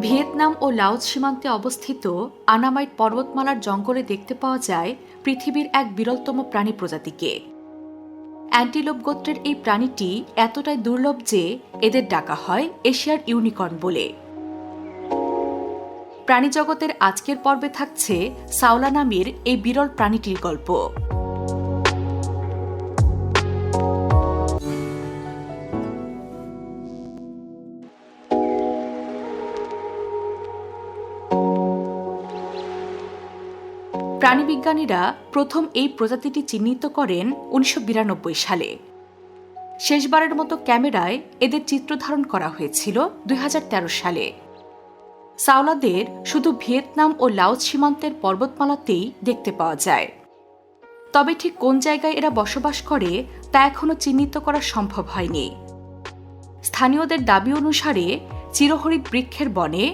Vietnam ও Laos সীমান্তে অবস্থিত আনামাইট পর্বতমালার জঙ্গলে দেখতে পাওয়া যায় পৃথিবীর এক বিরলতম প্রাণী প্রজাতিকে। অ্যান্টিলোপ গোত্রের এই প্রাণীটি এতটাই দুর্লভ যে এদের ডাকা হয় এশিয়ার ইউনিকর্ন বলে। প্রাণীজগতের আজকের পর্বে থাকছে সাওলা নামের এই বিরল প্রাণীটির গল্প। প্রাণীবিজ্ঞানীরা প্রথম এই প্রজাতিটি চিহ্নিত করেন ১৯৯২ সালে। শেষবারের মতো ক্যামেরায় এদের চিত্র ধারণ করা হয়েছিল ২০১৩ সালে। সাওলাদের শুধু ভিয়েতনাম ও লাওস সীমান্তের পর্বতমালাতেই দেখতে পাওয়া যায়। তবে ঠিক কোন জায়গায় এরা বসবাস করে তা এখনও চিহ্নিত করা সম্ভব হয়নি। স্থানীয়দের দাবি অনুসারে চিরহরিৎ বৃক্ষের বনে,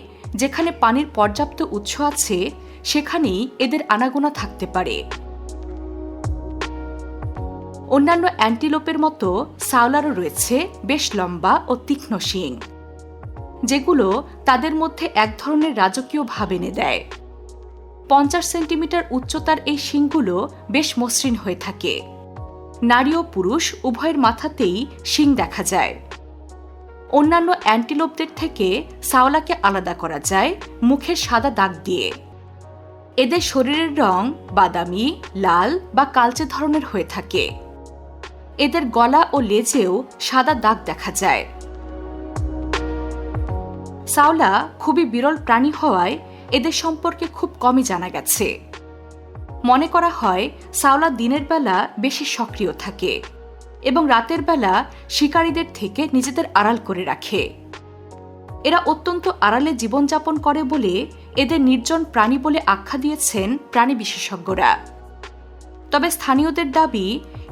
যেখানে পানির পর্যাপ্ত উৎস আছে, সেখানেই এদের আনাগোনা থাকতে পারে। অন্যান্য অ্যান্টিলোপের মতো সাওলারও রয়েছে বেশ লম্বা ও তীক্ষ্ণ শিং, যেগুলো তাদের মধ্যে এক ধরনের রাজকীয় ভাব এনে দেয়। ৫০ সেন্টিমিটার উচ্চতার এই শিংগুলো বেশ মসৃণ হয়ে থাকে। নারী ও পুরুষ উভয়ের মাথাতেই শিং দেখা যায়। অন্যান্য অ্যান্টিলোপদের থেকে সাওলাকে আলাদা করা যায় মুখের সাদা দাগ দিয়ে। এদের শরীরের রং বাদামি, লাল বা কালচে ধরনের হয়ে থাকে। এদের গলা ও লেজেও সাদা দাগ দেখা যায়। সাওলা খুবই বিরল প্রাণী হওয়ায় এদের সম্পর্কে খুব কমই জানা গেছে। মনে করা হয় সাওলা দিনের বেলা বেশি সক্রিয় থাকে এবং রাতের বেলা শিকারীদের থেকে নিজেদের আড়াল করে রাখে। এরা অত্যন্ত আড়ালে জীবনযাপন করে বলে এদের নির্জন প্রাণী বলে আখ্যা দিয়েছেন প্রাণী বিশেষজ্ঞরা। তবে স্থানীয়দের দাবি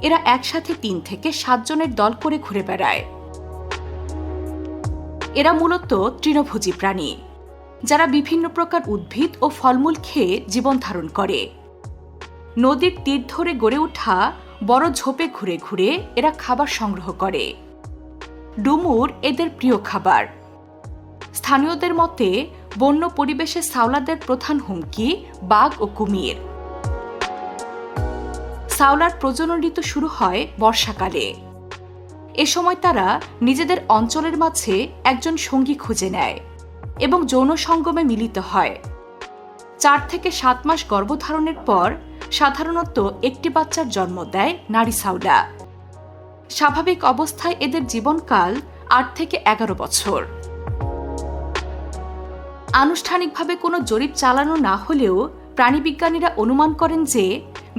এরা একসাথে ৩ থেকে ৭ জনের দল করে ঘুরে বেড়ায়। এরা মূলত তৃণভোজী প্রাণী, যারা বিভিন্ন প্রকার উদ্ভিদ ও ফলমূল খেয়ে জীবন ধারণ করে। নদীর তীর ধরে গড়ে ওঠা বড় ঝোপে ঘুরে ঘুরে এরা খাবার সংগ্রহ করে। ডুমুর এদের প্রিয় খাবার। স্থানীয়দের মতে বন্য পরিবেশে সাওলাদের প্রধান হুমকি বাঘ ও কুমির। সাওলার প্রজনন ঋতু শুরু হয় বর্ষাকালে। এ সময় তারা নিজেদের অঞ্চলের মাঝে একজন সঙ্গী খুঁজে নেয় এবং যৌন সঙ্গমে মিলিত হয়। ৪ থেকে ৭ মাস গর্ভধারণের পর সাধারণত একটি বাচ্চার জন্ম দেয় নারী সাওলা। স্বাভাবিক অবস্থায় এদের জীবনকাল ৮ থেকে ১১ বছর। আনুষ্ঠানিকভাবে কোনো জরিপ চালানো না হলেও প্রাণীবিজ্ঞানীরা অনুমান করেন যে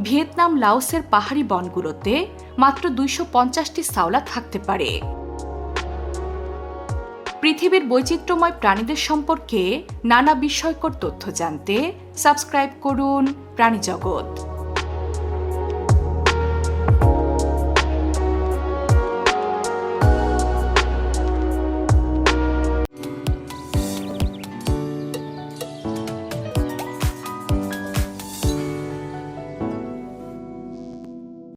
ভিয়েতনাম লাওসের পাহাড়ি বনগুলোতে মাত্র ২৫০টি সাওলা থাকতে পারে। পৃথিবীর বৈচিত্র্যময় প্রাণীদের সম্পর্কে নানা বিস্ময়কর তথ্য জানতে সাবস্ক্রাইব করুন প্রাণীজগৎ।